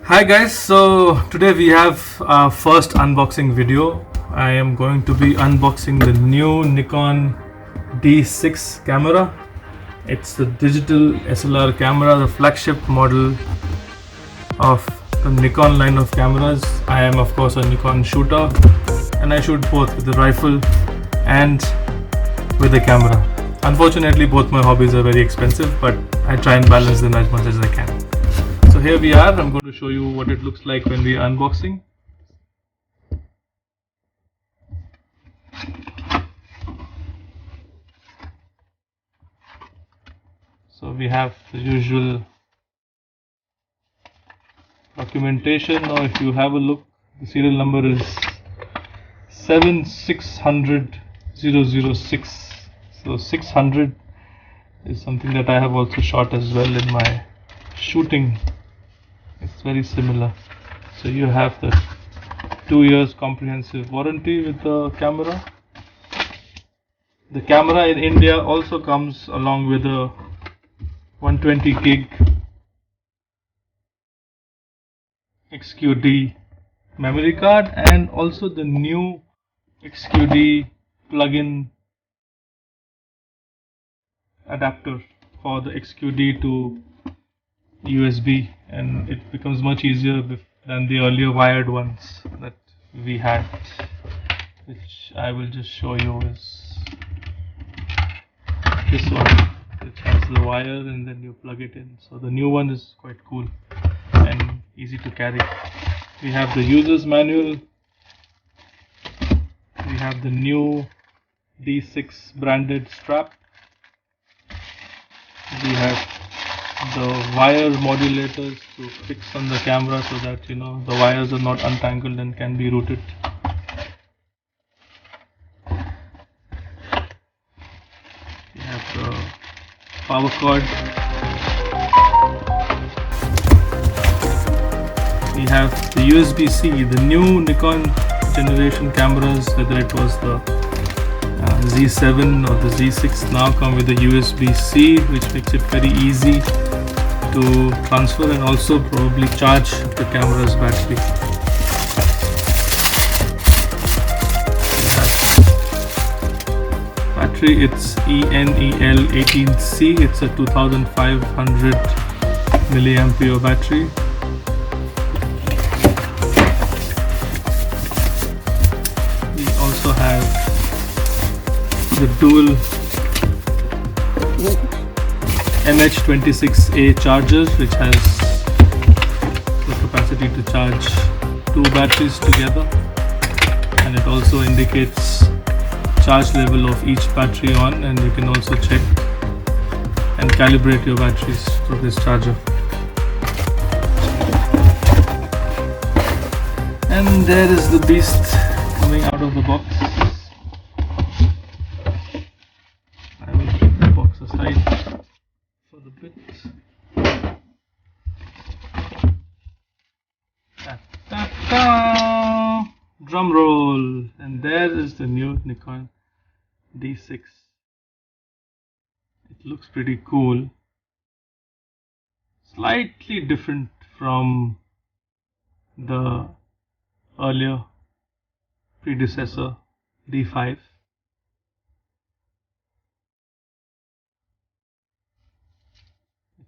Hi guys, so today we have our first unboxing video. I am going to be unboxing the new Nikon D6 camera. It's the digital SLR camera, the flagship model of the Nikon line of cameras. I am of course a Nikon shooter and I shoot both with the rifle and with the camera. Unfortunately both my hobbies are very expensive, but I try and balance them as much as I can. So here we are. I'm going to show you what it looks like when we are unboxing. So we have the usual documentation. Now if you have a look, the serial number is 7600006. So 600 is something that I have also shot as well in my shooting. It's very similar. So you have the 2 years comprehensive warranty with the camera. The camera in India also comes along with a 120 gig XQD memory card and also the new XQD plug-in adapter for the XQD to USB, and it becomes much easier than the earlier wired ones that we had, which I will just show you is this one, which has the wire and then you plug it in. So the new one is quite cool and easy to carry. We have the user's manual. We have the new D6 branded strap. We have the wire modulators to fix on the camera so that the wires are not untangled and can be routed. We have the power cord. We have the USB-C. The new Nikon generation cameras, whether it was the Z7 or the Z6, now come with the USB-C, which makes it very easy to transfer and also probably charge the camera's battery. Battery, it's ENEL18C. It's a 2500 milliampere battery. We also have the dual MH26A charger, which has the capacity to charge 2 batteries together, and it also indicates charge level of each battery on, and you can also check and calibrate your batteries through this charger. And there is the beast coming out of the box. I will keep the box aside for the bit. Ta-ta-ta! Drum roll, and there is the new Nikon D6. It looks pretty cool, slightly different from the earlier predecessor D5.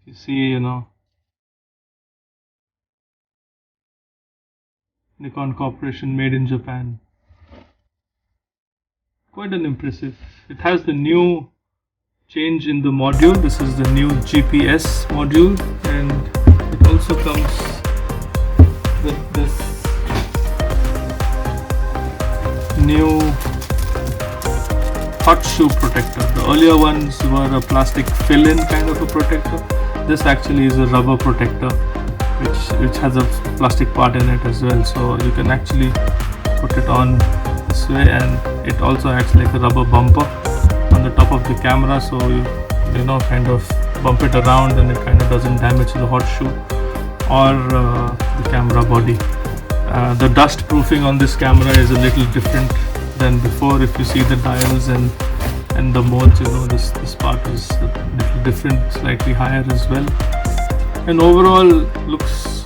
You see, Nikon Corporation, made in Japan. Quite an impressive. It has the new change in the module. This is the new GPS module, and it also comes with this new hot shoe protector. The earlier ones were a plastic fill-in kind of a protector. This actually is a rubber protector, which has a plastic part in it as well. So you can actually put it on this way, and it also acts like a rubber bumper on the top of the camera. So you kind of bump it around, and it kind of doesn't damage the hot shoe or the camera body. The dust proofing on this camera is a little different than before. If you see the dials and the modes, this part is a little different, slightly higher as well, and overall looks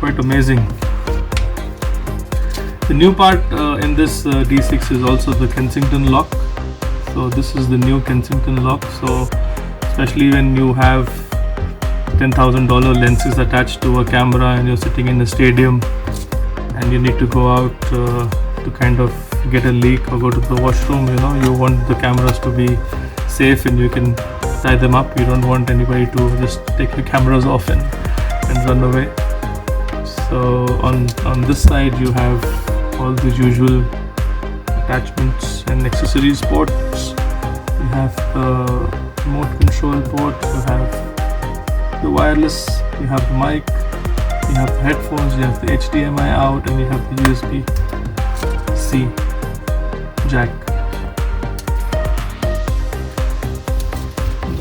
quite amazing. The new part in this D6 is also the Kensington lock. So this is the new Kensington lock. So especially when you have $10,000 lenses attached to a camera and you're sitting in a stadium and you need to go out to kind of get a leak or go to the washroom, you know, you want the cameras to be safe and you can tie them up. You don't want anybody to just take your cameras off and run away. So on this side you have all the usual attachments and accessories ports. You have the remote control port, you have the wireless, you have the mic, you have the headphones, you have the HDMI out, and you have the USB-C jack.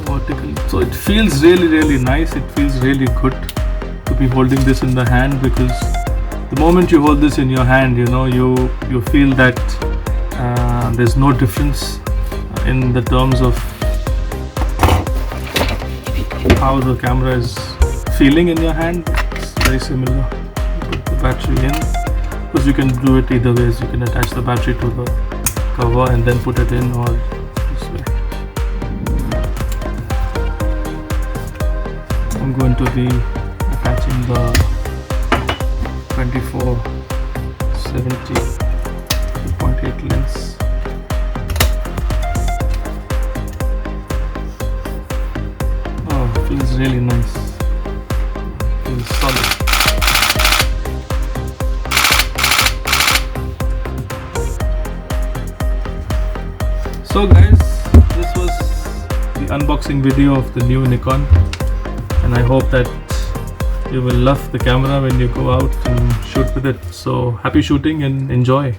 Vertical. So it feels really nice. It feels really good to be holding this in the hand, because the moment you hold this in your hand, you know, you feel that there's no difference in the terms of how the camera is feeling in your hand. It's very similar. You put the battery in, because you can do it either ways. You can attach the battery to the cover and then put it in, or this way. I'm going to be attaching the 24-70 2.8 lens. Feels really nice. Feels solid. So guys, this was the unboxing video of the new Nikon, and I hope that you will love the camera when you go out and shoot with it. So happy shooting and enjoy.